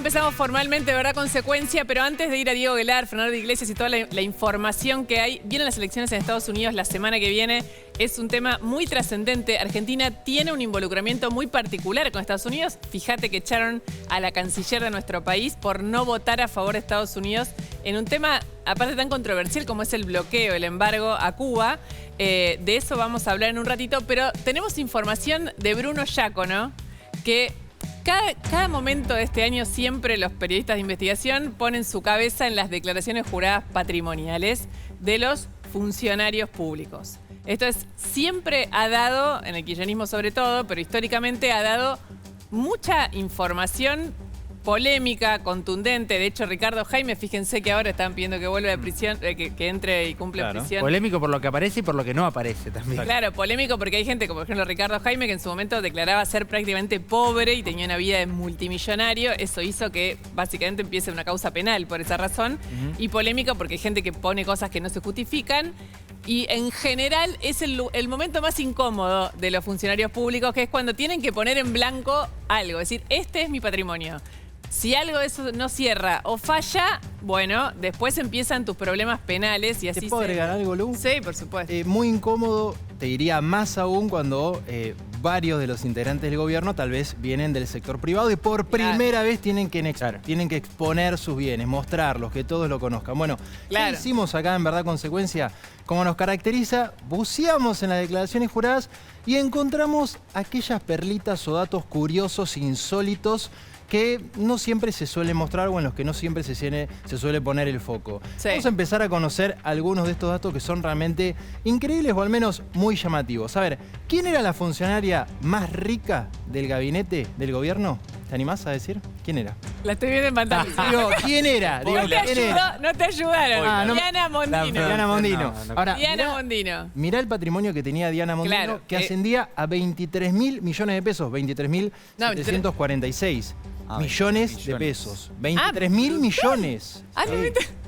empezamos formalmente, ¿verdad? Consecuencia, pero antes de ir a Diego Aguilar, Fernando Iglesias y toda la información que hay, vienen las elecciones en Estados Unidos la semana que viene. Es un tema muy trascendente. Argentina tiene un involucramiento muy particular con Estados Unidos. Fíjate que echaron a la canciller de nuestro país por no votar a favor de Estados Unidos en un tema, aparte tan controversial como es el bloqueo, el embargo a Cuba. De eso vamos a hablar en un ratito, pero tenemos información de Bruno Giacono, que cada momento de este año siempre los periodistas de investigación ponen su cabeza en las declaraciones juradas patrimoniales de los funcionarios públicos. Esto es, siempre ha dado, en el kirchnerismo sobre todo, pero históricamente ha dado mucha información polémica, contundente. De hecho, Ricardo Jaime, fíjense que ahora están pidiendo que vuelva de prisión, que entre y cumpla prisión. Polémico por lo que aparece y por lo que no aparece también. Claro, polémico porque hay gente como por ejemplo Ricardo Jaime, que en su momento declaraba ser prácticamente pobre y tenía una vida de multimillonario. Eso hizo que básicamente empiece una causa penal por esa razón. Y polémico porque hay gente que pone cosas que no se justifican. Y en general es el momento más incómodo de los funcionarios públicos, que es cuando tienen que poner en blanco algo. Es decir, este es mi patrimonio. Si algo de eso no cierra o falla, bueno, después empiezan tus problemas penales y así. ¿Te puedo agregar algo, Lu? Sí, por supuesto. Muy incómodo, te diría más aún cuando varios de los integrantes del gobierno tal vez vienen del sector privado y por primera vez tienen que exponer sus bienes, mostrarlos, que todos lo conozcan. Bueno, ¿qué hicimos acá en Verdad Consecuencia? Como nos caracteriza, buceamos en las declaraciones juradas y encontramos aquellas perlitas o datos curiosos, insólitos, que no siempre se suele mostrar o en los que no siempre se suele poner el foco. Sí. Vamos a empezar a conocer algunos de estos datos que son realmente increíbles o al menos muy llamativos. A ver, ¿quién era la funcionaria más rica del gabinete del gobierno? ¿Te animás a decir? ¿Quién era? La estoy viendo en pantalla. Digo, ¿quién era? Digo, no te ayudaron. Diana Mondino. Diana Mondino. Ahora, Diana Mondino. Mirá el patrimonio que tenía Diana Mondino, que ascendía a 23.000 millones de pesos. 23.746 millones de pesos. 23.000 millones.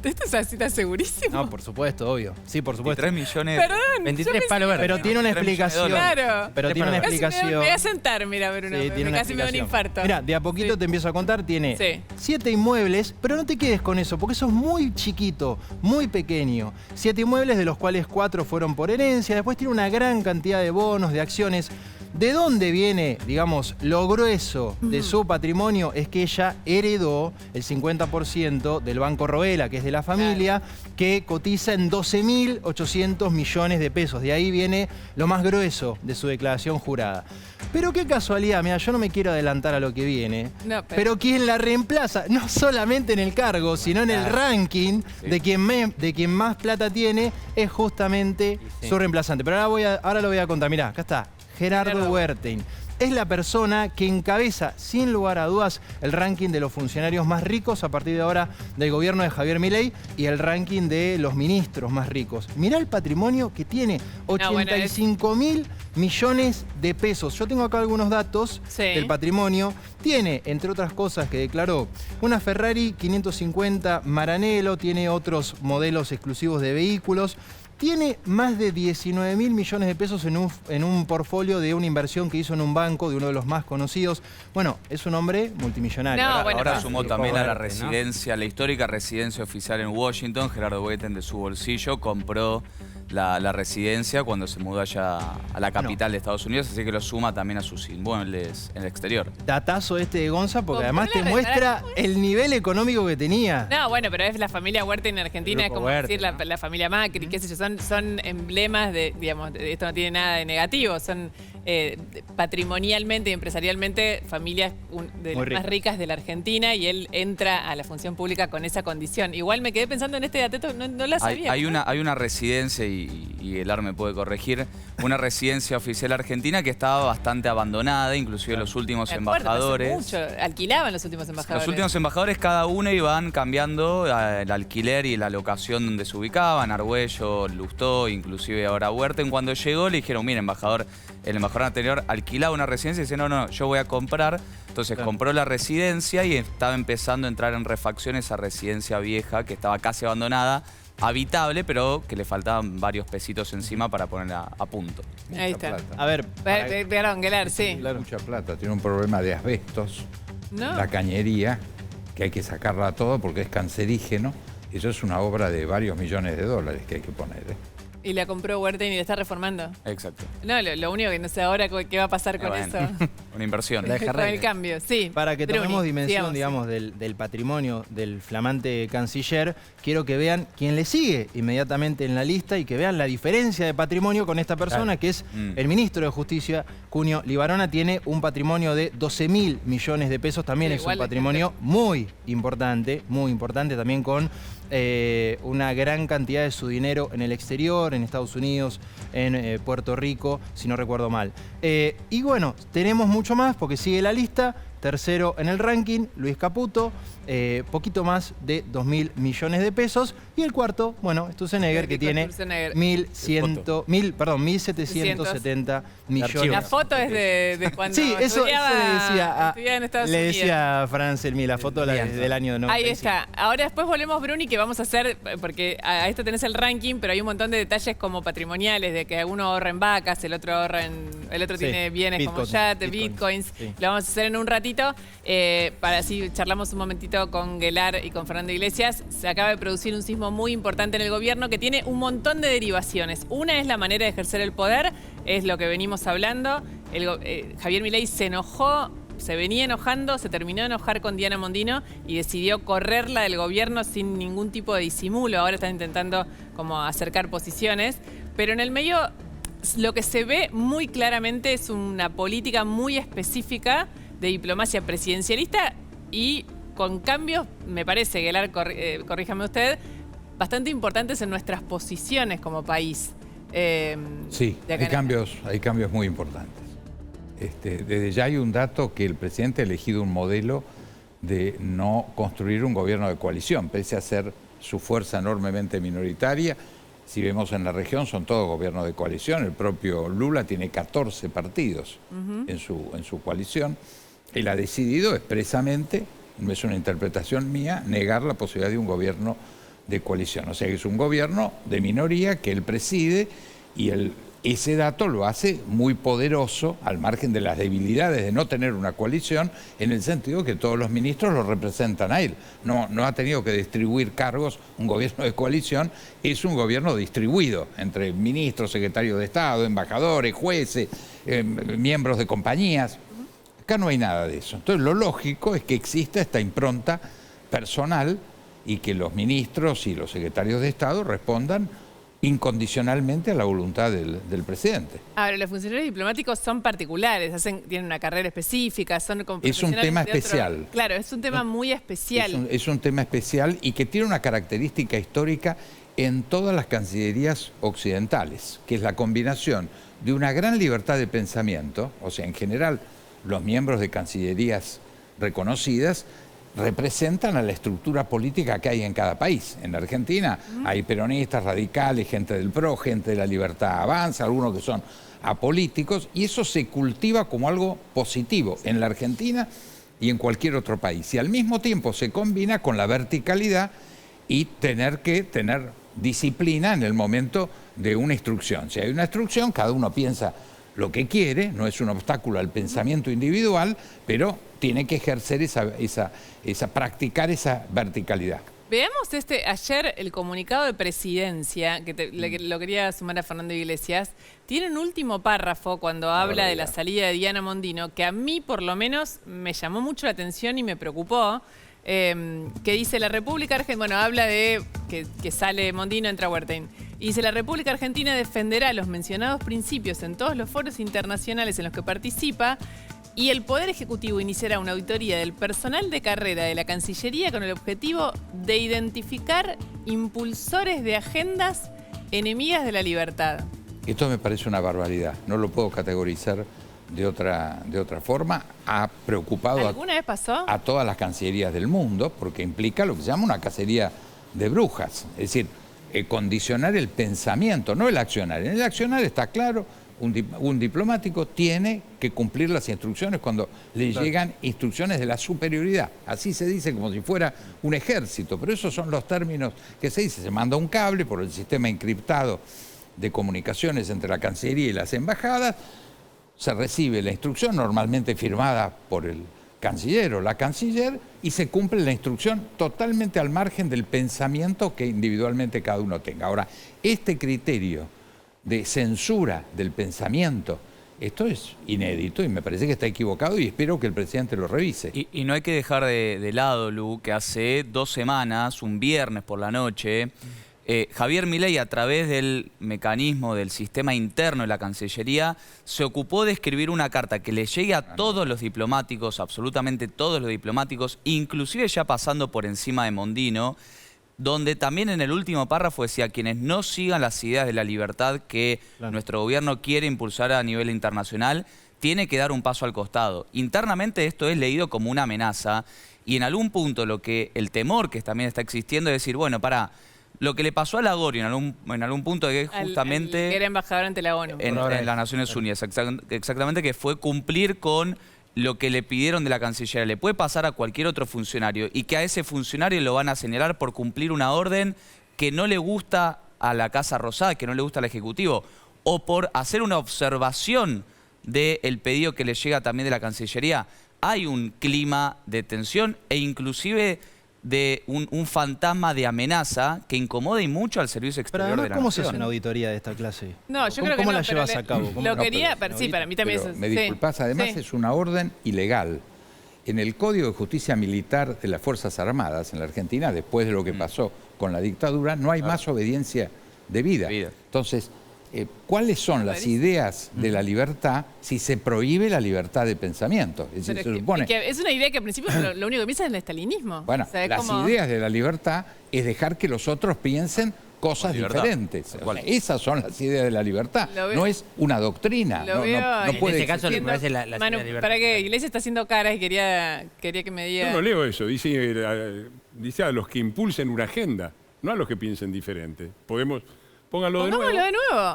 ¿Esto está segurísimo? No, por supuesto, obvio. Sí, por supuesto. 23 millones. Perdón. 23 palos verdes. Pero tiene una explicación. Claro. Pero tiene una explicación. Me voy a sentar, mira, Bruno. Sí, Casi me da un infarto. Mira, de a poquito te empiezo a contar. Tiene 7 inmuebles, pero no te quedes con eso, porque eso es muy chiquito, muy pequeño. 7 inmuebles, de los cuales 4 fueron por herencia. Después tiene una gran cantidad de bonos, de acciones. ¿De dónde viene, digamos, lo grueso de su patrimonio? Es que ella heredó el 50% del Banco Roela, que es de la familia, que cotiza en 12.800 millones de pesos. De ahí viene lo más grueso de su declaración jurada. Pero qué casualidad, mira, yo no me quiero adelantar a lo que viene, pero quien la reemplaza, no solamente en el cargo, sino en el ranking de quien más plata tiene, es justamente su reemplazante. Pero ahora lo voy a contar, mirá, acá está. Gerardo Huertain. Es la persona que encabeza, sin lugar a dudas, el ranking de los funcionarios más ricos a partir de ahora del gobierno de Javier Milei y el ranking de los ministros más ricos. Mirá el patrimonio que tiene, 85.000 millones de pesos. Yo tengo acá algunos datos del patrimonio. Tiene, entre otras cosas que declaró, una Ferrari 550 Maranello, tiene otros modelos exclusivos de vehículos. Tiene más de 19.000 millones de pesos en un portfolio de una inversión que hizo en un banco de uno de los más conocidos. Bueno, es un hombre multimillonario. Ahora sumó también a la residencia, la histórica residencia oficial en Washington. Gerardo Huertain, de su bolsillo, compró la residencia cuando se mudó allá a la capital de Estados Unidos, así que lo suma también a sus inmuebles en el exterior. Datazo de Gonza, porque además te muestra el nivel económico que tenía. No, bueno, pero es la familia Huertain en Argentina, es como decir la familia Macri, qué sé yo, son emblemas de, digamos, esto no tiene nada de negativo, son patrimonialmente y empresarialmente familias de las más ricas de la Argentina, y él entra a la función pública con esa condición. Igual me quedé pensando en este dato, no la sabía. Hay una residencia, y el AR me puede corregir, una residencia oficial argentina que estaba bastante abandonada, inclusive los últimos embajadores. Hace mucho, alquilaban los últimos embajadores. Los últimos embajadores cada uno iban cambiando el alquiler y la locación donde se ubicaban. Argüello, Lustó, inclusive ahora Huertain. Cuando llegó le dijeron, mire, embajador, el embajador anterior alquilaba una residencia y dice, no, yo voy a comprar. Entonces compró la residencia y estaba empezando a entrar en refacción esa residencia vieja que estaba casi abandonada, habitable, pero que le faltaban varios pesitos encima para ponerla a punto. Ahí está. Plata. A ver, Perdón, Gelar, sí. Mucha plata, tiene un problema de asbestos, No. la cañería, que hay que sacarla toda porque es cancerígeno. Eso es una obra de varios millones de dólares que hay que poner. Y la compró Wertheim y la está reformando. Exacto. No, lo único que no sé ahora qué va a pasar con eso. Una inversión. Con el cambio, sí. Para que tomemos dimensión, digamos, del patrimonio del flamante canciller, quiero que vean quién le sigue inmediatamente en la lista y que vean la diferencia de patrimonio con esta persona, que es el ministro de Justicia, Cunio Libarona. Tiene un patrimonio de 12.000 millones de pesos. También es un patrimonio muy importante también con una gran cantidad de su dinero en el exterior, en Estados Unidos, en Puerto Rico, si no recuerdo mal. Y bueno, tenemos mucho más porque sigue la lista. Tercero en el ranking, Luis Caputo, poquito más de 2.000 millones de pesos. Y el cuarto, bueno, Sturzenegger, que tiene 1.770 millones. La foto es de cuando estudiaba en Estados le Unidos. decía a Fran Selmi, la foto del año 95. Ahí está. Ahora después volvemos, Bruni, que vamos a hacer, porque a esto tenés el ranking, pero hay un montón de detalles como patrimoniales, de que uno ahorra en vacas, el otro tiene bienes como yates, bitcoins. Sí. Lo vamos a hacer en un ratito. Para así charlamos un momentito con Guelar y con Fernando Iglesias. Se acaba de producir un sismo muy importante en el gobierno que tiene un montón de derivaciones. Una es la manera de ejercer el poder, es lo que venimos hablando. Javier Milei se enojó, se venía enojando, se terminó de enojar con Diana Mondino y decidió correrla del gobierno sin ningún tipo de disimulo. Ahora están intentando como acercar posiciones, pero en el medio lo que se ve muy claramente es una política muy específica de diplomacia presidencialista y con cambios, me parece, Guelar, corríjame usted, bastante importantes en nuestras posiciones como país. Sí, hay cambios muy importantes. Desde ya hay un dato que el presidente ha elegido un modelo de no construir un gobierno de coalición, pese a ser su fuerza enormemente minoritaria. Si vemos en la región, son todos gobiernos de coalición. El propio Lula tiene 14 partidos en su coalición. Él ha decidido expresamente, no es una interpretación mía, negar la posibilidad de un gobierno de coalición. O sea que es un gobierno de minoría que él preside y ese dato lo hace muy poderoso al margen de las debilidades de no tener una coalición, en el sentido que todos los ministros lo representan a él. No ha tenido que distribuir cargos. Un gobierno de coalición es un gobierno distribuido entre ministros, secretarios de Estado, embajadores, jueces, miembros de compañías. Acá no hay nada de eso. Entonces lo lógico es que exista esta impronta personal y que los ministros y los secretarios de Estado respondan incondicionalmente a la voluntad del presidente. Ahora, los funcionarios diplomáticos son particulares, tienen una carrera específica, son como profesionales. Es un tema especial. Claro, es un tema muy especial. Es un tema especial y que tiene una característica histórica en todas las cancillerías occidentales, que es la combinación de una gran libertad de pensamiento, o sea, en general los miembros de cancillerías reconocidas representan a la estructura política que hay en cada país. En la Argentina hay peronistas, radicales, gente del PRO, gente de la Libertad Avanza, algunos que son apolíticos, y eso se cultiva como algo positivo en la Argentina y en cualquier otro país. Y al mismo tiempo se combina con la verticalidad y tener disciplina en el momento de una instrucción. Si hay una instrucción, cada uno piensa lo que quiere, no es un obstáculo al pensamiento individual, pero tiene que ejercer practicar esa verticalidad. Veamos ayer el comunicado de presidencia, que lo quería sumar a Fernando Iglesias, tiene un último párrafo cuando habla de la salida de Diana Mondino, que a mí por lo menos me llamó mucho la atención y me preocupó, que dice la República Argentina, bueno, habla de que sale Mondino, entra Wertheim, y dice la República Argentina defenderá los mencionados principios en todos los foros internacionales en los que participa y el Poder Ejecutivo iniciará una auditoría del personal de carrera de la Cancillería con el objetivo de identificar impulsores de agendas enemigas de la libertad. Esto me parece una barbaridad, no lo puedo categorizar de otra forma. Ha preocupado ¿Alguna vez pasó? A todas las cancillerías del mundo, porque implica lo que se llama una cacería de brujas, es decir, condicionar el pensamiento, no el accionar. En el accionar está claro, un diplomático tiene que cumplir las instrucciones cuando le llegan instrucciones de la superioridad. Así se dice como si fuera un ejército, pero esos son los términos que se dice. Se manda un cable por el sistema encriptado de comunicaciones entre la Cancillería y las embajadas, se recibe la instrucción, normalmente firmada por el canciller o la canciller y se cumple la instrucción totalmente al margen del pensamiento que individualmente cada uno tenga. Ahora, este criterio de censura del pensamiento, esto es inédito y me parece que está equivocado y espero que el presidente lo revise. Y no hay que dejar de lado, Lu, que hace 2 semanas, un viernes por la noche, Javier Milei, a través del mecanismo del sistema interno de la Cancillería, se ocupó de escribir una carta que le llegue a todos los diplomáticos, absolutamente todos los diplomáticos, inclusive ya pasando por encima de Mondino, donde también en el último párrafo decía: quienes no sigan las ideas de la libertad que nuestro gobierno quiere impulsar a nivel internacional, tiene que dar un paso al costado. Internamente esto es leído como una amenaza y en algún punto el temor que también está existiendo es decir, bueno, lo que le pasó a Lagorio en algún punto es justamente... que era embajador ante la ONU. En las Naciones Unidas, exactamente, que fue cumplir con lo que le pidieron de la Cancillería. Le puede pasar a cualquier otro funcionario y que a ese funcionario lo van a señalar por cumplir una orden que no le gusta a la Casa Rosada, que no le gusta al Ejecutivo, o por hacer una observación del pedido que le llega también de la Cancillería. Hay un clima de tensión e inclusive de un fantasma de amenaza que incomoda y mucho al servicio exterior de la nación. ¿Cómo se hace una auditoría de esta clase? No, yo creo que ¿Cómo no, la llevas a cabo? Sí, para mí también es... Me disculpas, además es una orden ilegal. En el Código de Justicia Militar de las Fuerzas Armadas en la Argentina, después de lo que pasó con la dictadura, no hay más obediencia debida. Entonces, ¿cuáles son las ideas de la libertad si se prohíbe la libertad de pensamiento? Es decir, se supone... es una idea que al principio lo único que piensa es el estalinismo. Bueno, o sea, las ideas de la libertad es dejar que los otros piensen cosas diferentes. Esas son las ideas de la libertad. No es una doctrina. No puede... En este caso, me parece la Manu, libertad. para que Iglesias está haciendo caras y quería que me diga... Yo no leo eso. Dice a los que impulsen una agenda, no a los que piensen diferente. Pónganlo de nuevo.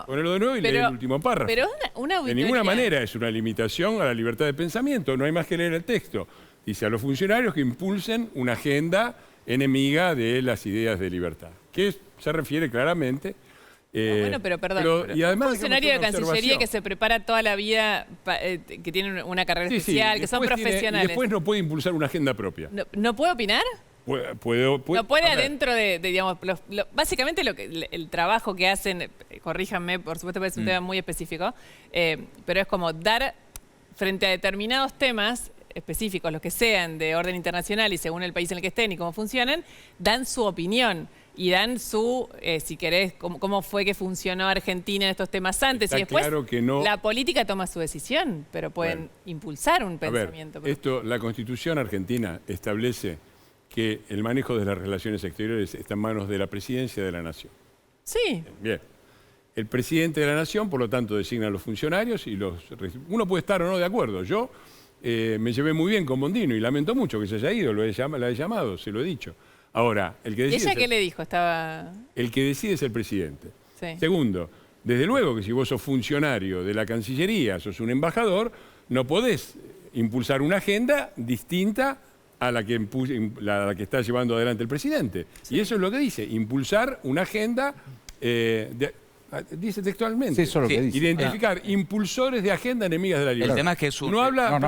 Ponelo de nuevo y lee el último párrafo. Pero una auditoría... De ninguna manera es una limitación a la libertad de pensamiento. No hay más que leer el texto. Dice a los funcionarios que impulsen una agenda enemiga de las ideas de libertad. Que se refiere claramente... bueno, pero perdón. Y además, un funcionario de Cancillería que se prepara toda la vida, que tiene una carrera especial, que son profesionales. Y después no puede impulsar una agenda propia. ¿No puede opinar? No puede adentro de digamos, básicamente el trabajo que hacen, corríjanme, por supuesto, es un tema muy específico, pero es como dar frente a determinados temas específicos, los que sean de orden internacional y según el país en el que estén y cómo funcionan, dan su opinión y dan su, si querés, cómo fue que funcionó Argentina en estos temas antes. Está y después claro que no... la política toma su decisión, pero pueden impulsar un pensamiento. La Constitución argentina establece que el manejo de las relaciones exteriores está en manos de la Presidencia de la Nación. Sí. Bien. El presidente de la Nación, por lo tanto, designa a los funcionarios y uno puede estar o no de acuerdo. Yo me llevé muy bien con Mondino y lamento mucho que se haya ido, la he llamado, se lo he dicho. Ahora, el que decide... ¿Y ella qué le dijo? El que decide es el presidente. Sí. Segundo, desde luego que si vos sos funcionario de la Cancillería, sos un embajador, no podés impulsar una agenda distinta a la que está llevando adelante el presidente. Sí. Y eso es lo que dice, impulsar una agenda, dice textualmente, sí, eso es lo que dice. Identificar impulsores de agenda enemigas de la libertad. El tema es que es un... Uno habla, han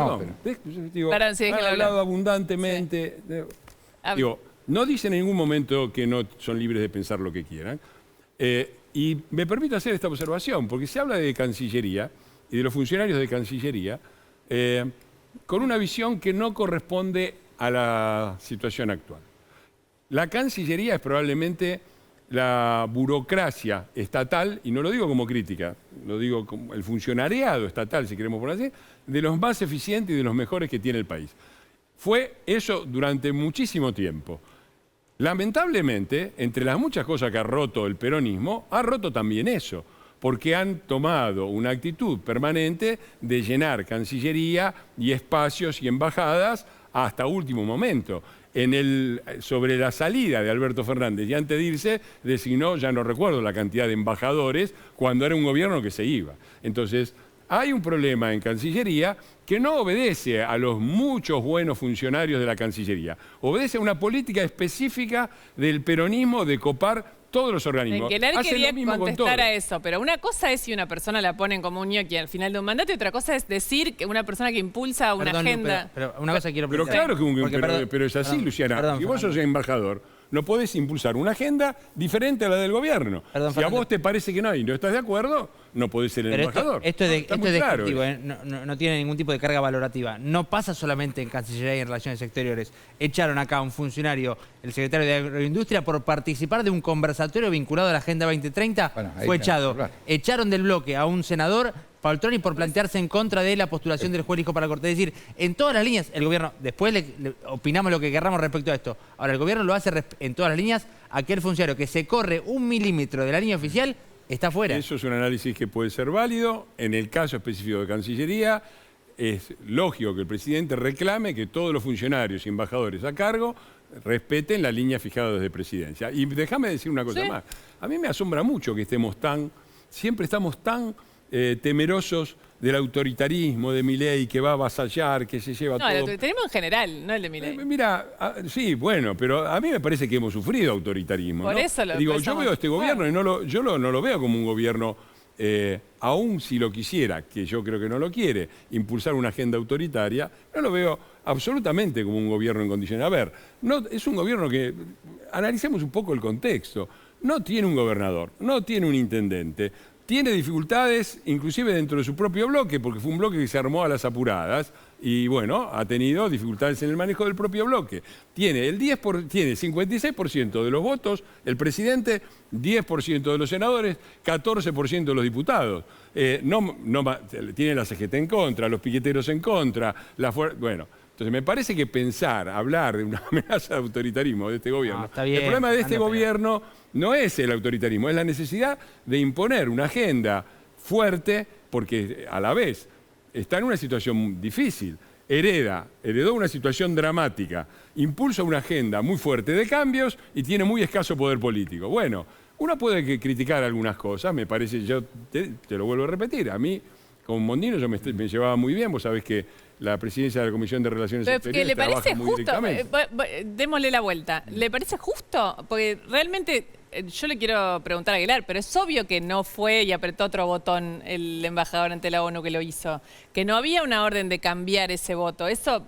hablado abundantemente, digo, no dice en ningún momento que no son libres de pensar lo que quieran. Y me permito hacer esta observación, porque se habla de Cancillería y de los funcionarios de Cancillería con una visión que no corresponde a la situación actual. La Cancillería es probablemente la burocracia estatal, y no lo digo como crítica, lo digo como el funcionariado estatal, si queremos poner así, de los más eficientes y de los mejores que tiene el país. Fue eso durante muchísimo tiempo. Lamentablemente, entre las muchas cosas que ha roto el peronismo, ha roto también eso, porque han tomado una actitud permanente de llenar Cancillería y espacios y embajadas hasta último momento. Sobre la salida de Alberto Fernández y antes de irse, designó, ya no recuerdo la cantidad de embajadores, cuando era un gobierno que se iba. Entonces, hay un problema en Cancillería que no obedece a los muchos buenos funcionarios de la Cancillería. Obedece a una política específica del peronismo de copar todos los organismos Gelar hacen quería lo mismo con contestar todo. a eso, pero una cosa es si una persona la ponen como un ñoqui al final de un mandato y otra cosa es decir que una persona que impulsa una agenda... Pero una cosa quiero Pero preguntar. claro pero es así, Luciana. Si vos sos embajador, no podés impulsar una agenda diferente a la del gobierno. Si a vos te parece que no y no estás de acuerdo, no podés ser el embajador. Esto es Está muy claro. descriptivo, no tiene ningún tipo de carga valorativa. No pasa solamente en Cancillería y en Relaciones Exteriores. Echaron acá a un funcionario, el secretario de Agroindustria, por participar de un conversatorio vinculado a la Agenda 2030. Bueno, fue echado. Echaron del bloque a un senador, Faltroni, por plantearse en contra de la postulación del juez Lijo para la Corte. Es decir, en todas las líneas, el gobierno, después le opinamos lo que querramos respecto a esto. Ahora, el gobierno lo hace en todas las líneas. Aquel funcionario que se corre 1 milímetro de la línea oficial está fuera. Eso es un análisis que puede ser válido. En el caso específico de Cancillería, es lógico que el presidente reclame que todos los funcionarios y embajadores a cargo respeten la línea fijada desde Presidencia. Y déjame decir una cosa más. A mí me asombra mucho que siempre estamos tan temerosos del autoritarismo de Milei, que va a avasallar, que se lleva todo. No, el autoritarismo en general, no el de Milei. Mira, sí, bueno, pero a mí me parece que hemos sufrido autoritarismo. Por eso lo digo, yo veo este gobierno y no lo veo como un gobierno, aún si lo quisiera, que yo creo que no lo quiere, impulsar una agenda autoritaria, no lo veo absolutamente como un gobierno en condiciones. A ver, es un gobierno que, analicemos un poco el contexto, no tiene un gobernador, no tiene un intendente, tiene dificultades inclusive dentro de su propio bloque, porque fue un bloque que se armó a las apuradas y bueno, ha tenido dificultades en el manejo del propio bloque. Tiene 56% de los votos el presidente, 10% de los senadores, 14% de los diputados. Tiene la CGT en contra, los piqueteros en contra, bueno. Entonces me parece que hablar de una amenaza de autoritarismo de este gobierno, el problema de este gobierno no es el autoritarismo, es la necesidad de imponer una agenda fuerte, porque a la vez está en una situación difícil, heredó una situación dramática, impulsa una agenda muy fuerte de cambios y tiene muy escaso poder político. Bueno, uno puede criticar algunas cosas, me parece, yo te lo vuelvo a repetir, a mí con Mondino yo me llevaba muy bien, vos sabés que la presidencia de la Comisión de Relaciones Exteriores ¿le parece trabaja muy justo? directamente. Démosle la vuelta. ¿Le parece justo? Porque realmente yo le quiero preguntar a Aguilar, pero es obvio que no fue y apretó otro botón el embajador ante la ONU que lo hizo. Que no había una orden de cambiar ese voto. Eso,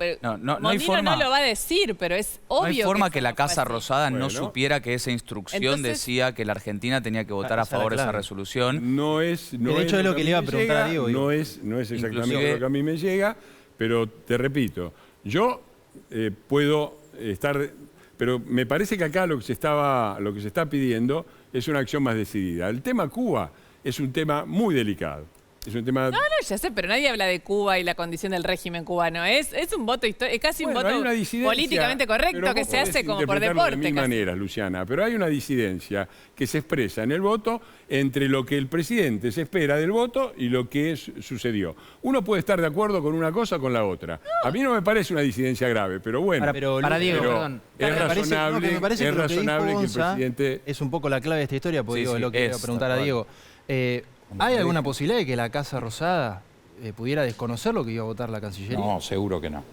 Mondino no lo va a decir, pero es obvio. No hay forma que la Casa Rosada no supiera que esa instrucción decía que la Argentina tenía que votar a favor de esa resolución. De hecho, es lo que le iba a preguntar a Diego. No es exactamente lo que a mí me llega, pero te repito, yo puedo estar... Pero me parece que acá lo que se está pidiendo es una acción más decidida. El tema Cuba es un tema muy delicado. Es un tema... No, ya sé, pero nadie habla de Cuba y la condición del régimen cubano. Es un voto histórico, es casi un voto políticamente correcto que se hace como por deporte. De mil maneras, Luciana, pero hay una disidencia que se expresa en el voto entre lo que el presidente se espera del voto y lo que sucedió. Uno puede estar de acuerdo con una cosa o con la otra. A mí no me parece una disidencia grave, pero bueno. Para Diego, perdón. Es razonable que el presidente... Es un poco la clave de esta historia, porque digo, lo que quiero preguntar a Diego. ¿Hay alguna posibilidad de que la Casa Rosada pudiera desconocer lo que iba a votar la Cancillería? No, seguro que no.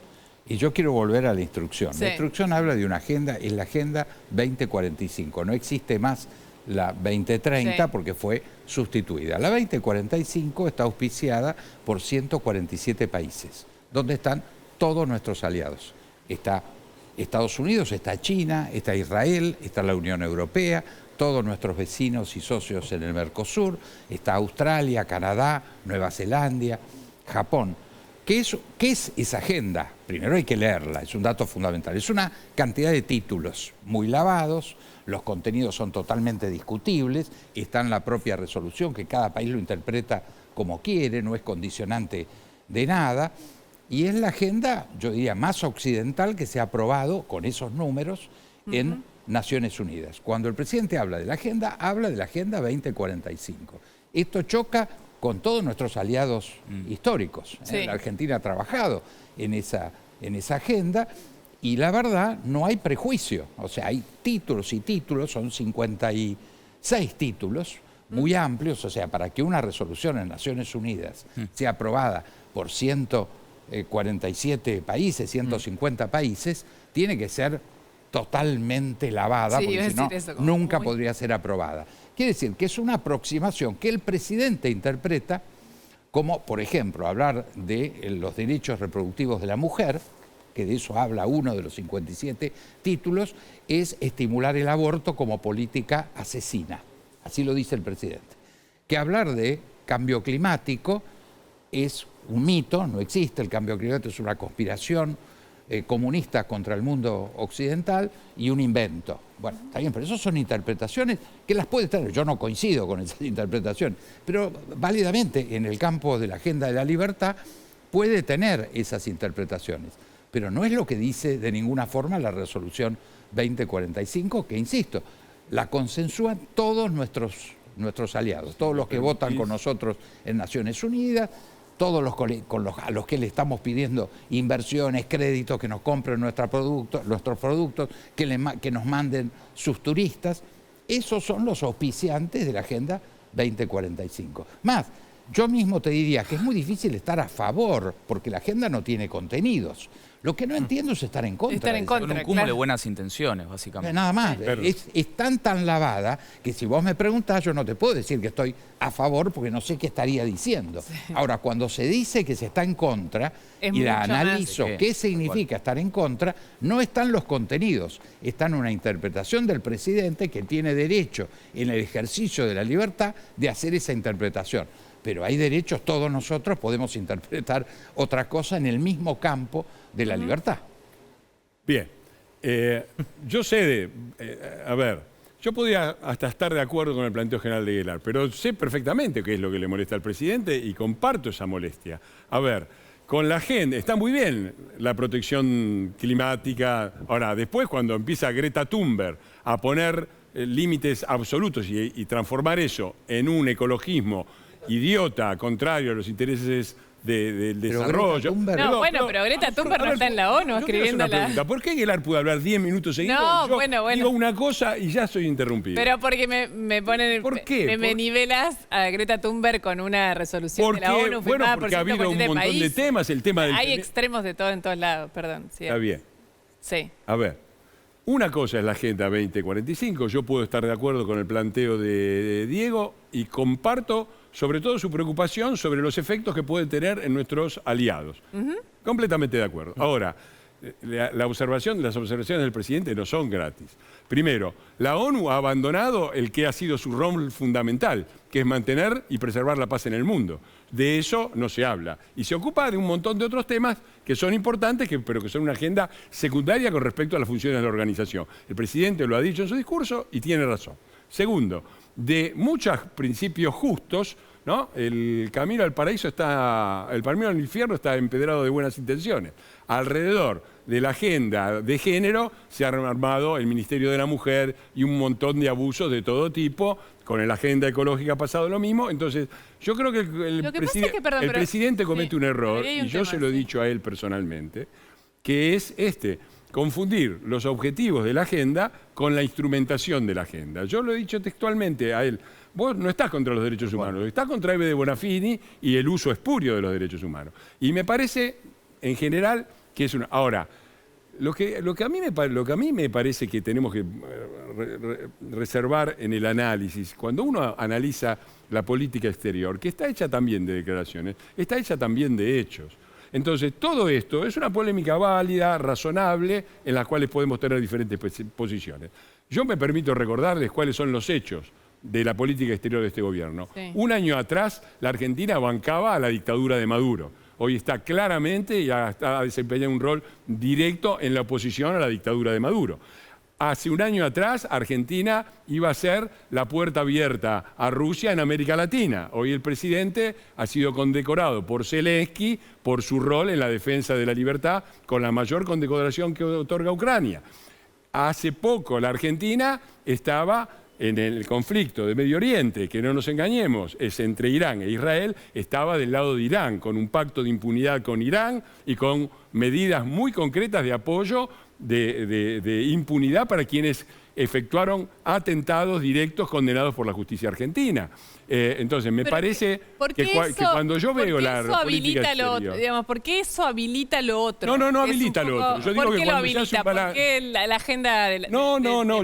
Y yo quiero volver a la instrucción. La instrucción habla de una agenda, es la Agenda 2045. No existe más la 2030 porque fue sustituida. La 2045 está auspiciada por 147 países, donde están todos nuestros aliados. Está Estados Unidos, está China, está Israel, está la Unión Europea, todos nuestros vecinos y socios en el Mercosur, está Australia, Canadá, Nueva Zelanda, Japón. ¿Qué es esa agenda? Primero hay que leerla, es un dato fundamental. Es una cantidad de títulos muy lavados, los contenidos son totalmente discutibles, está en la propia resolución, que cada país lo interpreta como quiere, no es condicionante de nada, y es la agenda, yo diría, más occidental que se ha aprobado con esos números en Naciones Unidas. Cuando el presidente habla de la Agenda 2045. Esto choca con todos nuestros aliados históricos. La Argentina ha trabajado en esa agenda y la verdad no hay prejuicio. O sea, hay títulos y títulos, son 56 títulos muy amplios. O sea, para que una resolución en Naciones Unidas sea aprobada por 147 países, 150 países, tiene que ser totalmente lavada, Sí, porque si no, eso, nunca podría ser aprobada. Quiere decir que es una aproximación que el presidente interpreta como, por ejemplo, hablar de los derechos reproductivos de la mujer, que de eso habla uno de los 57 títulos, es estimular el aborto como política asesina. Así lo dice el presidente. Que hablar de cambio climático es un mito, no existe, el cambio climático es una conspiración comunista contra el mundo occidental y un invento. Bueno, está bien, pero esas son interpretaciones que las puede tener. Yo no coincido con esas interpretaciones, pero válidamente en el campo de la agenda de la libertad puede tener esas interpretaciones. Pero no es lo que dice de ninguna forma la resolución 2045, que, insisto, la consensúan todos nuestros aliados, todos los que votan con nosotros en Naciones Unidas, todos a los que le estamos pidiendo inversiones, créditos, que nos compren nuestros productos, que nos manden sus turistas. Esos son los auspiciantes de la Agenda 2045. Más, yo mismo te diría que es muy difícil estar a favor, porque la agenda no tiene contenidos. Lo que no entiendo es estar en contra. Estar en contra, Son un cúmulo de buenas intenciones, básicamente. Nada más. Es tan lavada que si vos me preguntás, yo no te puedo decir que estoy a favor porque no sé qué estaría diciendo. Sí. Ahora, cuando se dice que se está en contra y la analizo qué significa estar en contra, no están los contenidos. Está en una interpretación del presidente que tiene derecho en el ejercicio de la libertad de hacer esa interpretación. Pero hay derechos, todos nosotros podemos interpretar otra cosa en el mismo campo de la libertad. Bien, yo sé a ver, yo podría hasta estar de acuerdo con el planteo general de Aguilar, pero sé perfectamente qué es lo que le molesta al presidente y comparto esa molestia. A ver, con la agenda, está muy bien la protección climática. Ahora, después cuando empieza Greta Thunberg a poner límites absolutos y transformar eso en un ecologismo idiota, contrario a los intereses del desarrollo. Pero Greta Thunberg no está en la ONU escribiendo la... ¿Por qué Aguilar pudo hablar 10 minutos seguidos? No, yo bueno. digo una cosa y ya soy interrumpido. Pero porque me ponen... ¿Por qué? Me nivelas a Greta Thunberg con una resolución de la ONU firmada por 147 porque ha habido un montón de temas. El tema del... Hay extremos de todo en todos lados, perdón. ¿Sí? Está bien. Sí. A ver, una cosa es la Agenda 2045. Yo puedo estar de acuerdo con el planteo de Diego y comparto sobre todo su preocupación sobre los efectos que puede tener en nuestros aliados. Completamente de acuerdo. Ahora, las observaciones del presidente no son gratis. Primero, la ONU ha abandonado el que ha sido su rol fundamental, que es mantener y preservar la paz en el mundo. De eso no se habla. Y se ocupa de un montón de otros temas que son importantes, pero que son una agenda secundaria con respecto a las funciones de la organización. El presidente lo ha dicho en su discurso y tiene razón. Segundo, de muchos principios justos, ¿no? El camino al paraíso el camino al infierno está empedrado de buenas intenciones. Alrededor de la agenda de género se ha armado el Ministerio de la Mujer y un montón de abusos de todo tipo. Con la agenda ecológica ha pasado lo mismo. Entonces, yo creo que el presidente comete un error, y yo se lo he dicho a él personalmente, que es confundir los objetivos de la agenda con la instrumentación de la agenda. Yo lo he dicho textualmente a él. Vos no estás contra los derechos humanos, estás contra Eve de Bonafini y el uso espurio de los derechos humanos. Y me parece, en general, que es una... Ahora, lo que a mí me parece que tenemos que reservar en el análisis, cuando uno analiza la política exterior, que está hecha también de declaraciones, está hecha también de hechos. Entonces, todo esto es una polémica válida, razonable, en las cuales podemos tener diferentes posiciones. Yo me permito recordarles cuáles son los hechos de la política exterior de este gobierno. Sí. Un año atrás, la Argentina bancaba a la dictadura de Maduro. Hoy está claramente y ha desempeñado un rol directo en la oposición a la dictadura de Maduro. Hace un año atrás, Argentina iba a ser la puerta abierta a Rusia en América Latina. Hoy el presidente ha sido condecorado por Zelensky por su rol en la defensa de la libertad, con la mayor condecoración que otorga Ucrania. Hace poco la Argentina estaba en el conflicto de Medio Oriente, que no nos engañemos, es entre Irán e Israel, estaba del lado de Irán, con un pacto de impunidad con Irán y con medidas muy concretas de apoyo de impunidad para quienes efectuaron atentados directos condenados por la justicia argentina. Entonces, me parece que cuando yo veo la política exterior... Digamos, ¿por qué eso habilita lo otro? No habilita lo otro. Yo digo ¿Por qué que lo cuando se hace habilita? un balance... ¿Por qué la agenda de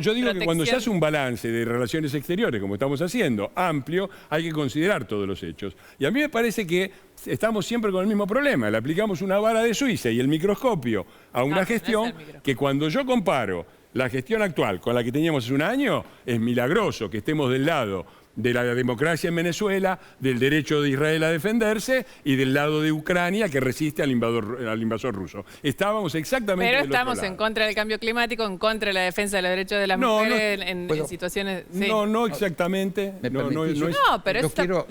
Yo digo que cuando se hace un balance de relaciones exteriores, como estamos haciendo, amplio, hay que considerar todos los hechos. Y a mí me parece que estamos siempre con el mismo problema. Le aplicamos una vara de Suiza y el microscopio a una gestión que cuando yo comparo la gestión actual con la que teníamos hace un año, es milagroso que estemos del lado de la democracia en Venezuela, del derecho de Israel a defenderse y del lado de Ucrania que resiste al invasor ruso. Estábamos exactamente Pero del otro estamos lado. en contra del cambio climático, en contra de la defensa de los derechos de las mujeres en situaciones... Sí. No exactamente.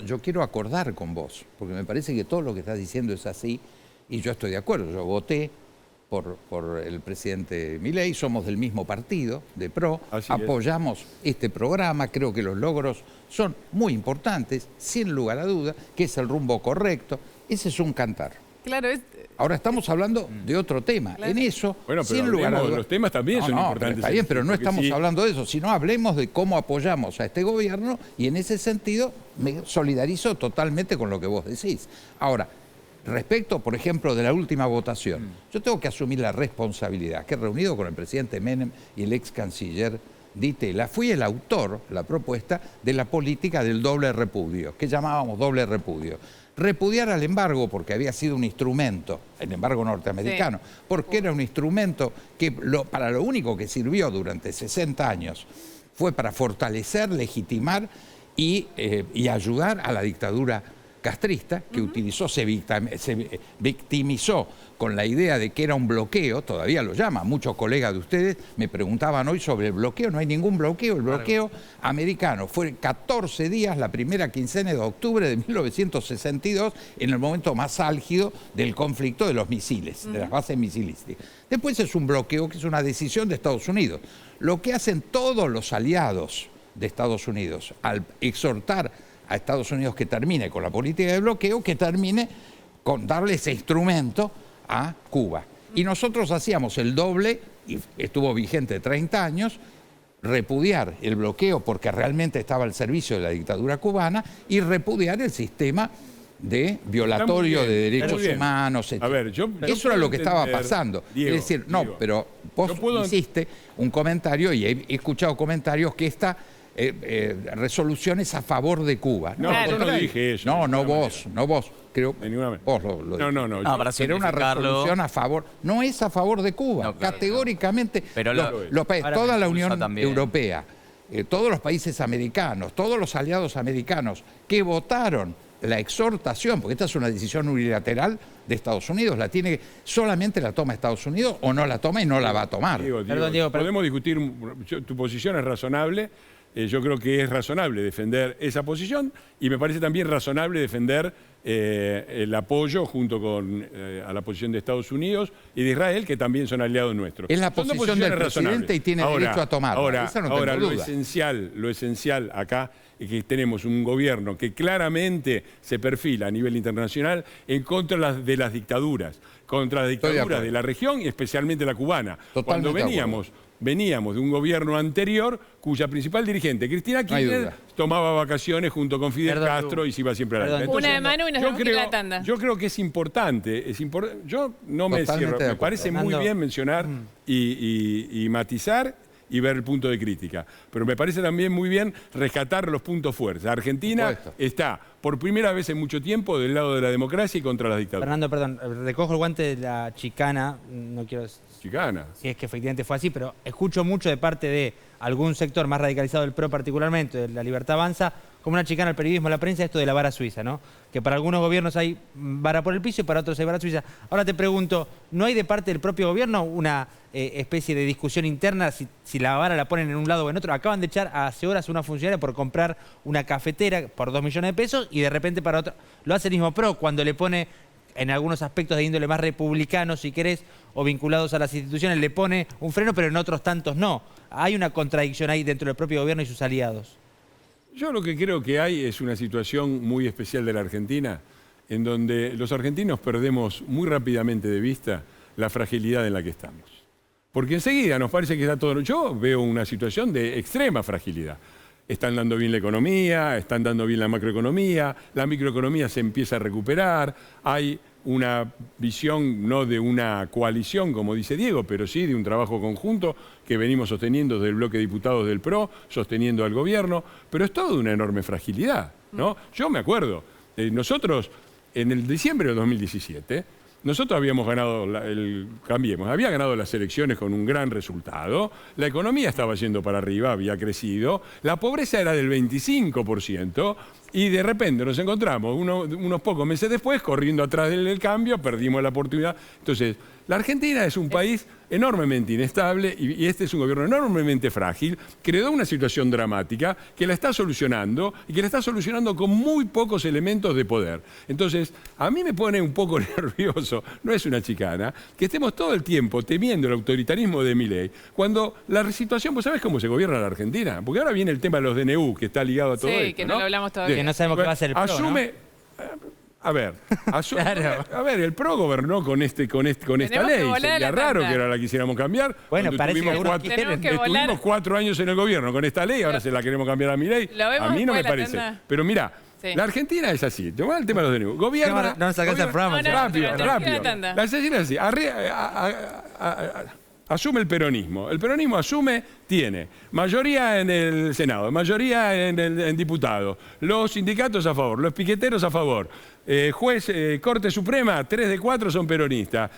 Yo quiero acordar con vos, porque me parece que todo lo que estás diciendo es así y yo estoy de acuerdo. Yo voté por el presidente Milei, somos del mismo partido, de PRO, apoyamos este programa, creo que los logros son muy importantes, sin lugar a duda, que es el rumbo correcto, ese es un cantar. Claro, Ahora estamos hablando de otro tema, en eso, bueno, pero sin lugar a duda. Los temas también son importantes. Está bien, pero no estamos hablando de eso, sino hablemos de cómo apoyamos a este gobierno y en ese sentido me solidarizo totalmente con lo que vos decís. Ahora, respecto, por ejemplo, de la última votación, yo tengo que asumir la responsabilidad que reunido con el presidente Menem y el ex canciller Di Tella, fui el autor, la propuesta de la política del doble repudio, que llamábamos doble repudio. Repudiar al embargo porque había sido un instrumento, el embargo norteamericano, porque era un instrumento que para lo único que sirvió durante 60 años fue para fortalecer, legitimar y ayudar a la dictadura castrista, que utilizó, se victimizó con la idea de que era un bloqueo, todavía lo llama, muchos colegas de ustedes me preguntaban hoy sobre el bloqueo, no hay ningún bloqueo, el bloqueo americano fue 14 días, la primera quincena de octubre de 1962, en el momento más álgido del conflicto de los misiles, de las bases misilísticas. Después es un bloqueo que es una decisión de Estados Unidos. Lo que hacen todos los aliados de Estados Unidos al exhortar a Estados Unidos que termine con la política de bloqueo, que termine con darle ese instrumento a Cuba. Y nosotros hacíamos el doble, y estuvo vigente 30 años, repudiar el bloqueo porque realmente estaba al servicio de la dictadura cubana y repudiar el sistema de violatorio de derechos humanos, etc. A ver, eso era lo que estaba pasando. Diego, es decir, pero vos hiciste un comentario y he escuchado comentarios que esta resoluciones a favor de Cuba. No, yo no dije eso. No vos. Creo vos lo para era una resolución a favor. No es a favor de Cuba. Categóricamente, pero toda la Unión Europea, todos los países americanos, todos los aliados americanos que votaron la exhortación, porque esta es una decisión unilateral de Estados Unidos, solamente la toma Estados Unidos o no la toma y no la va a tomar. Diego, podemos discutir, tu posición es razonable. Yo creo que es razonable defender esa posición y me parece también razonable defender el apoyo junto con a la posición de Estados Unidos y de Israel, que también son aliados nuestros. Es la posición del presidente y tiene derecho a tomarla. Ahora lo esencial acá es que tenemos un gobierno que claramente se perfila a nivel internacional en contra de las dictaduras, contra las dictaduras de la región y especialmente la cubana. Cuando veníamos de un gobierno anterior cuya principal dirigente, Cristina Kirchner, tomaba vacaciones junto con Fidel Castro y se iba siempre a la tanda. Una de mano y nos vamos a la tanda. Yo creo que es importante. Yo no me cierro. Me parece muy bien mencionar y matizar y ver el punto de crítica. Pero me parece también muy bien rescatar los puntos fuertes. Argentina está por primera vez en mucho tiempo del lado de la democracia y contra las dictaduras. Fernando, perdón, recojo el guante de la chicana, no quiero... Chicana. Si es que efectivamente fue así, pero escucho mucho de parte de algún sector más radicalizado del PRO particularmente, de la Libertad Avanza, como una chicana al periodismo, a la prensa, esto de la vara suiza, ¿no? Que para algunos gobiernos hay vara por el piso y para otros hay vara suiza. Ahora te pregunto, ¿no hay de parte del propio gobierno una especie de discusión interna si la vara la ponen en un lado o en otro? Acaban de echar hace horas a una funcionaria por comprar una cafetera por 2 millones de pesos y de repente para otro... Lo hace el mismo PRO cuando le pone... en algunos aspectos de índole más republicano, si querés, o vinculados a las instituciones, le pone un freno, pero en otros tantos no. Hay una contradicción ahí dentro del propio gobierno y sus aliados. Yo lo que creo que hay es una situación muy especial de la Argentina, en donde los argentinos perdemos muy rápidamente de vista la fragilidad en la que estamos. Porque enseguida nos parece que está todo... Yo veo una situación de extrema fragilidad. Están dando bien la economía, están dando bien la macroeconomía, la microeconomía se empieza a recuperar, hay una visión no de una coalición, como dice Diego, pero sí de un trabajo conjunto que venimos sosteniendo desde el bloque de diputados del PRO, sosteniendo al gobierno, pero es todo una enorme fragilidad, ¿no? Yo me acuerdo, nosotros en el diciembre de 2017, nosotros habíamos ganado, Cambiemos, había ganado las elecciones con un gran resultado, la economía estaba yendo para arriba, había crecido, la pobreza era del 25%, y de repente nos encontramos unos pocos meses después corriendo atrás del cambio, perdimos la oportunidad. Entonces, la Argentina es un país enormemente inestable y este es un gobierno enormemente frágil, que le da una situación dramática, que la está solucionando y que la está solucionando con muy pocos elementos de poder. Entonces, a mí me pone un poco nervioso, no es una chicana, que estemos todo el tiempo temiendo el autoritarismo de Milei, cuando la situación, ¿vos sabés cómo se gobierna la Argentina? Porque ahora viene el tema de los DNU, que está ligado a todo esto, Sí, que no lo hablamos todavía. Que no sabemos qué va a hacer el PRO, asume, A ver, claro. a ver, el PRO gobernó con esta ley. Sería raro que ahora la quisiéramos cambiar. Bueno, parece que estuvimos 4 años en el gobierno con esta ley, ahora se la queremos cambiar a Milei. A mí no me parece. Pero mira, la Argentina es así. Te voy al tema de los DNU. Gobierna. No nos alcanza el programa. Rápido. La Argentina es así. Asume el peronismo. El peronismo tiene mayoría en el Senado, mayoría en diputados, los sindicatos a favor, los piqueteros a favor, Corte Suprema, 3 de 4 son peronistas,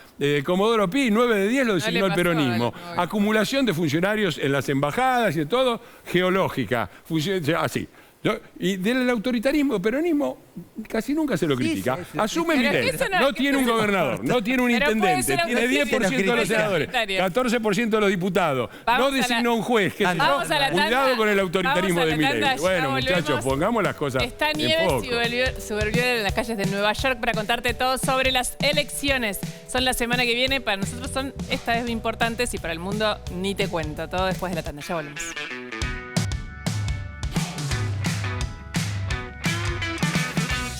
Comodoro Pi, 9 de 10 lo designó el peronismo, acumulación de funcionarios en las embajadas y de todo, geológica, así. Y del autoritarismo, el peronismo casi nunca se lo critica. Asume Milei, no tiene un gobernador, no tiene un intendente, tiene 10% de los senadores, 14% de los diputados, no designó un juez. Cuidado con el autoritarismo de Milei. Bueno, muchachos, pongamos las cosas Está en Nieves foco. Suberviuler en las calles de Nueva York para contarte todo sobre las elecciones. Son la semana que viene, para nosotros son esta vez importantes y para el mundo ni te cuento. Todo después de la tanda, ya volvemos.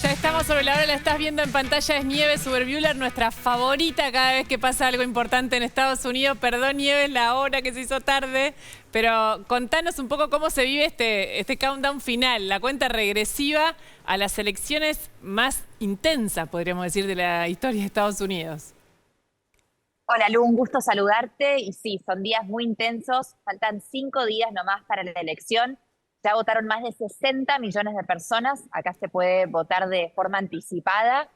Estamos sobre la hora, la estás viendo en pantalla, es Nieves Suberviuler, nuestra favorita cada vez que pasa algo importante en Estados Unidos. Perdón, Nieves, la hora que se hizo tarde, pero contanos un poco cómo se vive este countdown final, la cuenta regresiva a las elecciones más intensas, podríamos decir, de la historia de Estados Unidos. Hola Lu, un gusto saludarte. Y sí, son días muy intensos, faltan 5 días nomás para la elección. Ya votaron más de 60 millones de personas. Acá se puede votar de forma anticipada,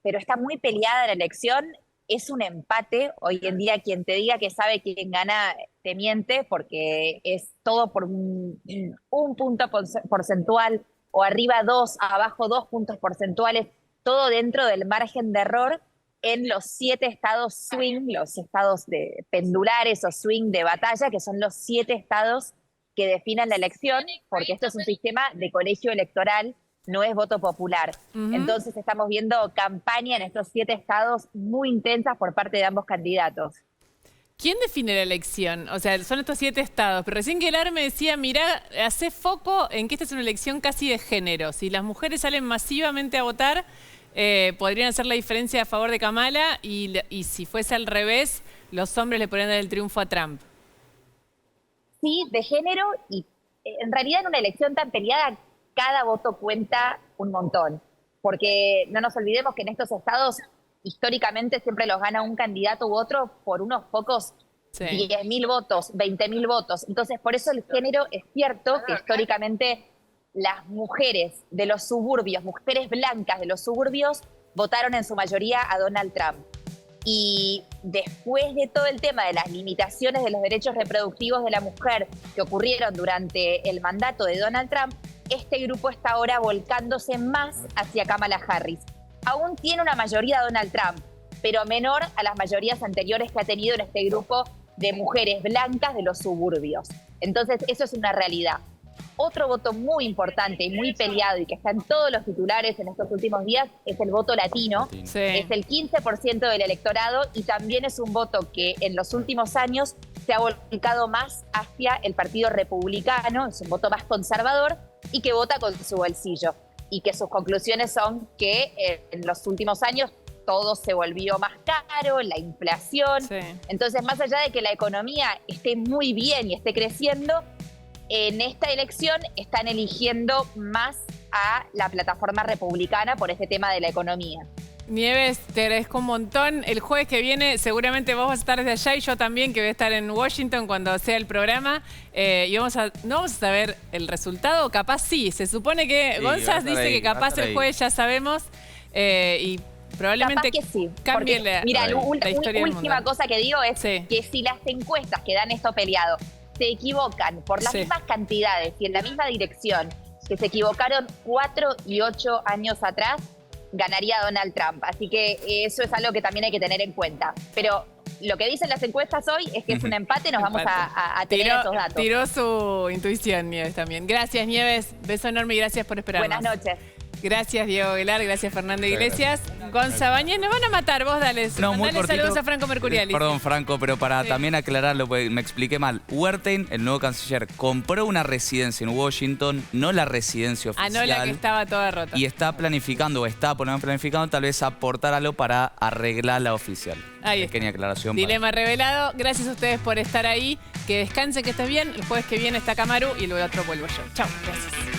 pero está muy peleada la elección. Es un empate. Hoy en día quien te diga que sabe quién gana te miente, porque es todo por un punto porcentual, o arriba 2, abajo 2 puntos porcentuales, todo dentro del margen de error en los 7 estados swing, los estados de pendulares o swing de batalla, que son los 7 estados que definan la elección, porque esto es un sistema de colegio electoral, no es voto popular. Entonces estamos viendo campaña en estos 7 estados muy intensas por parte de ambos candidatos. ¿Quién define la elección? O sea, son estos 7 estados, pero recién Guelar me decía, mirá, hace foco en que esta es una elección casi de género. Si las mujeres salen masivamente a votar, podrían hacer la diferencia a favor de Kamala, y si fuese al revés, los hombres le podrían dar el triunfo a Trump. Sí, de género, y en realidad en una elección tan peleada cada voto cuenta un montón, porque no nos olvidemos que en estos estados históricamente siempre los gana un candidato u otro por unos pocos 10.000 votos, 20.000 votos. Entonces por eso el género es cierto que históricamente las mujeres de los suburbios, mujeres blancas de los suburbios, votaron en su mayoría a Donald Trump. Y después de todo el tema de las limitaciones de los derechos reproductivos de la mujer que ocurrieron durante el mandato de Donald Trump, este grupo está ahora volcándose más hacia Kamala Harris. Aún tiene una mayoría Donald Trump, pero menor a las mayorías anteriores que ha tenido en este grupo de mujeres blancas de los suburbios. Entonces, eso es una realidad. Otro voto muy importante y muy peleado y que está en todos los titulares en estos últimos días es el voto latino. Sí. Es el 15% del electorado y también es un voto que en los últimos años se ha volcado más hacia el Partido Republicano, es un voto más conservador y que vota con su bolsillo. Y que sus conclusiones son que en los últimos años todo se volvió más caro, la inflación. Sí. Entonces, más allá de que la economía esté muy bien y esté creciendo, en esta elección están eligiendo más a la plataforma republicana por este tema de la economía. Nieves, te agradezco un montón. El jueves que viene seguramente vos vas a estar desde allá y yo también, que voy a estar en Washington cuando sea el programa. Y no vamos a saber el resultado, capaz sí. Se supone que Gonzás dice que capaz el jueves ya sabemos y probablemente capaz que sí, cambie porque, la mira, historia del última mundo. cosa que digo es que si las encuestas que dan esto peleado se equivocan por las mismas cantidades y en la misma dirección que se equivocaron 4 y 8 años atrás, ganaría Donald Trump. Así que eso es algo que también hay que tener en cuenta. Pero lo que dicen las encuestas hoy es que es un empate, nos vamos a tener esos datos. Tiró su intuición, Nieves, también. Gracias, Nieves. Beso enorme y gracias por esperarnos. Buenas noches. Gracias, Diego Aguilar. Gracias, Fernando Iglesias. Gonza Bañez, nos van a matar, vos dale. No, muy Mandale cortito. saludos a Franco Mercuriali. Perdón, Franco, pero para también aclararlo, porque me expliqué mal. Wertheim, el nuevo canciller, compró una residencia en Washington, no la residencia oficial. No la que estaba toda rota. Y está planificando, o está planificando, tal vez aportar algo para arreglar la oficial. Ahí está. Pequeña aclaración. Dilema revelado. Gracias a ustedes por estar ahí. Que descansen, que estés bien. El jueves que viene está Kamaru y luego el otro vuelvo yo. Chao. Gracias.